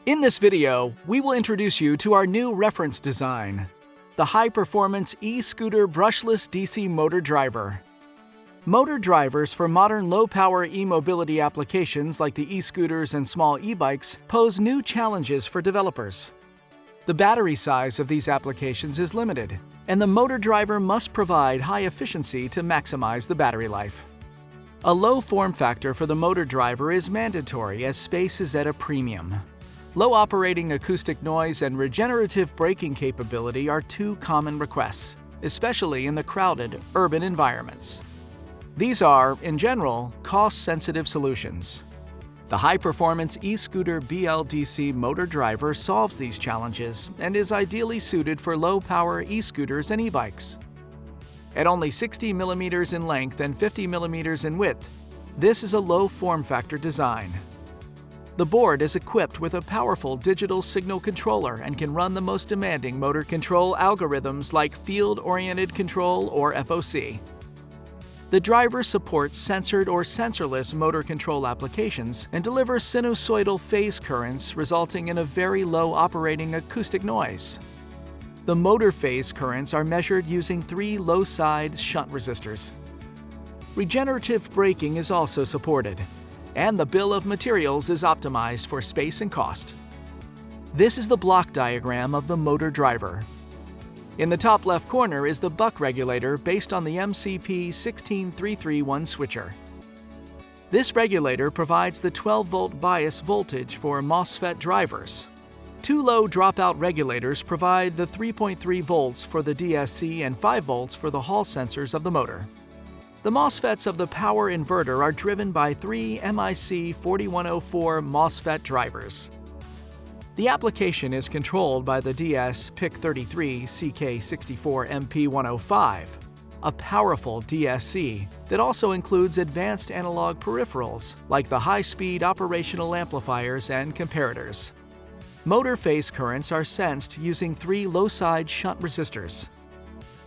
In this video, we will introduce you to our new reference design, the high-performance e-scooter brushless DC motor driver. Motor drivers for modern low-power e-mobility applications like the e-scooters and small e-bikes pose new challenges for developers. The battery size of these applications is limited, and the motor driver must provide high efficiency to maximize the battery life. A low form factor for the motor driver is mandatory as space is at a premium. Low operating acoustic noise and regenerative braking capability are two common requests, especially in the crowded urban environments. These are, in general, cost-sensitive solutions. The high-performance e-scooter BLDC motor driver solves these challenges and is ideally suited for low-power e-scooters and e-bikes. At only 60 mm in length and 50 mm in width, this is a low form factor design. The board is equipped with a powerful digital signal controller and can run the most demanding motor control algorithms like field-oriented control or FOC. The driver supports sensored or sensorless motor control applications and delivers sinusoidal phase currents, resulting in a very low operating acoustic noise. The motor phase currents are measured using 3 low-side shunt resistors. Regenerative braking is also supported, and the bill of materials is optimized for space and cost. This is the block diagram of the motor driver. In the top left corner is the buck regulator based on the MCP 16331 switcher. This regulator provides the 12-volt bias voltage for MOSFET drivers. 2 low dropout regulators provide the 3.3 volts for the DSC and 5 volts for the Hall sensors of the motor. The MOSFETs of the power inverter are driven by 3 MIC 4104 MOSFET drivers. The application is controlled by the DS PIC33 CK64 MP105, a powerful DSC that also includes advanced analog peripherals like the high-speed operational amplifiers and comparators. Motor phase currents are sensed using 3 low-side shunt resistors.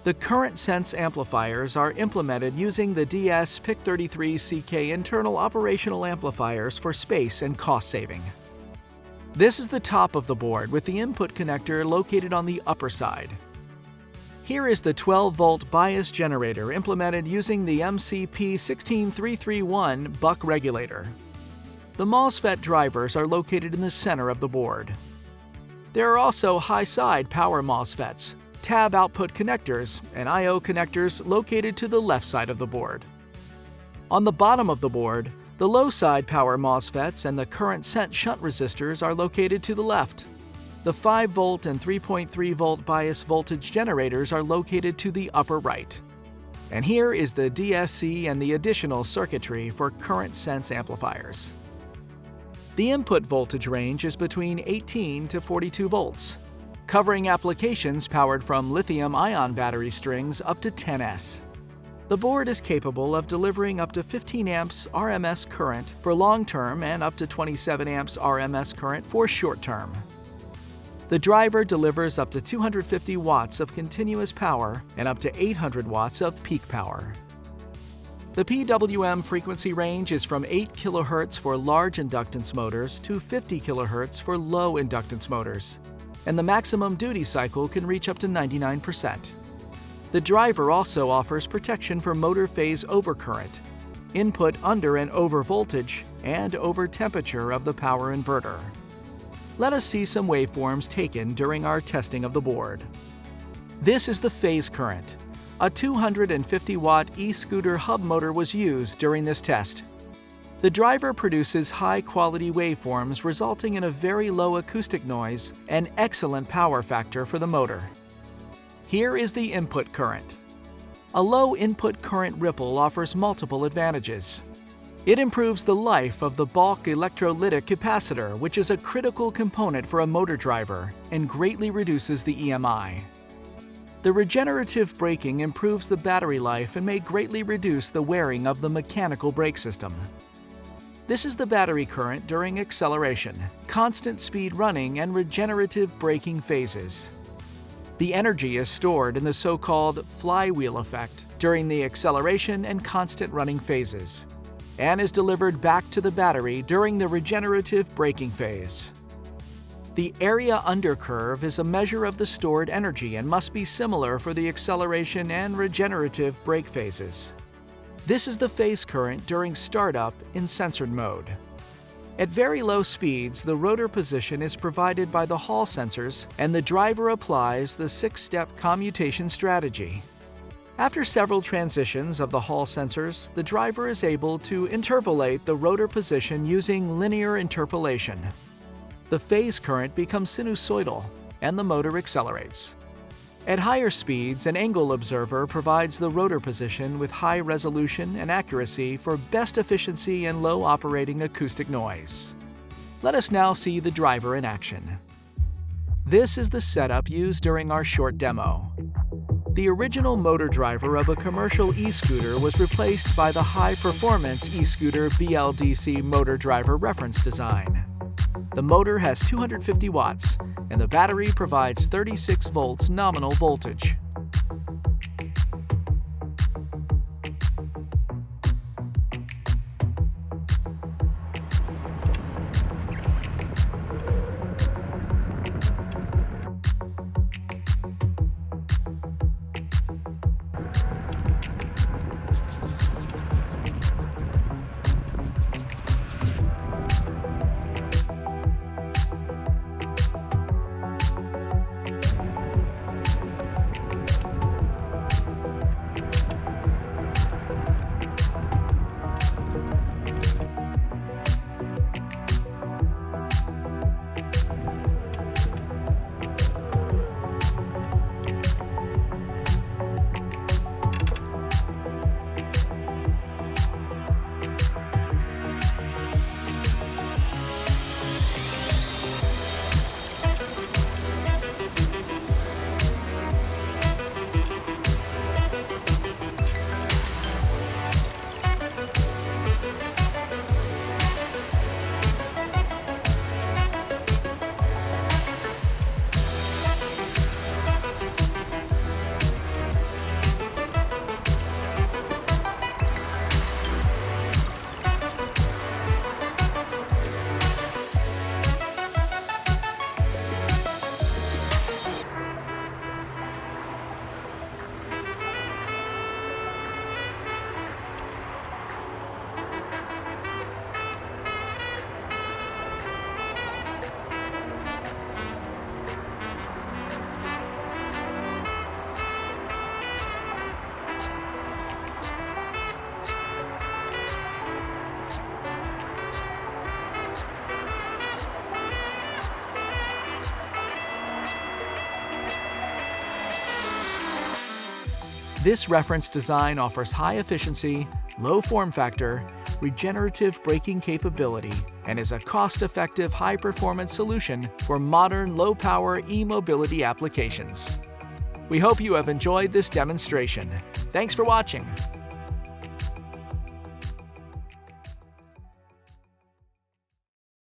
The current sense amplifiers are implemented using the DS PIC33 CK internal operational amplifiers for space and cost saving. This is the top of the board with the input connector located on the upper side. Here is the 12-volt bias generator implemented using the MCP 16331 buck regulator. The MOSFET drivers are located in the center of the board. There are also high-side power MOSFETs, tab output connectors, and I/O connectors located to the left side of the board. On the bottom of the board, the low-side power MOSFETs and the current sense shunt resistors are located to the left. The 5-volt and 3.3-volt bias voltage generators are located to the upper right. And here is the DSC and the additional circuitry for current sense amplifiers. The input voltage range is between 18 to 42 volts, covering applications powered from lithium-ion battery strings up to 10S. The board is capable of delivering up to 15 amps RMS current for long-term and up to 27 amps RMS current for short-term. The driver delivers up to 250 watts of continuous power and up to 800 watts of peak power. The PWM frequency range is from 8 kHz for large inductance motors to 50 kHz for low inductance motors, and the maximum duty cycle can reach up to 99%. The driver also offers protection for motor phase overcurrent, input under and over voltage, and over temperature of the power inverter. Let us see some waveforms taken during our testing of the board. This is the phase current. A 250-watt e-scooter hub motor was used during this test. The driver produces high-quality waveforms resulting in a very low acoustic noise and excellent power factor for the motor. Here is the input current. A low input current ripple offers multiple advantages. It improves the life of the bulk electrolytic capacitor, which is a critical component for a motor driver, and greatly reduces the EMI. The regenerative braking improves the battery life and may greatly reduce the wearing of the mechanical brake system. This is the battery current during acceleration, constant speed running, and regenerative braking phases. The energy is stored in the so-called flywheel effect during the acceleration and constant running phases, and is delivered back to the battery during the regenerative braking phase. The area under curve is a measure of the stored energy and must be similar for the acceleration and regenerative brake phases. This is the phase current during startup in censored mode. At very low speeds, the rotor position is provided by the Hall sensors, and the driver applies the 6-step commutation strategy. After several transitions of the Hall sensors, the driver is able to interpolate the rotor position using linear interpolation. The phase current becomes sinusoidal, and the motor accelerates. At higher speeds, an angle observer provides the rotor position with high resolution and accuracy for best efficiency and low operating acoustic noise. Let us now see the driver in action. This is the setup used during our short demo. The original motor driver of a commercial e-scooter was replaced by the high-performance e-scooter Bldc motor driver reference design. The motor has 250 watts, and the battery provides 36 volts nominal voltage. This reference design offers high efficiency, low form factor, regenerative braking capability, and is a cost-effective, high-performance solution for modern low-power e-mobility applications. We hope you have enjoyed this demonstration. Thanks for watching.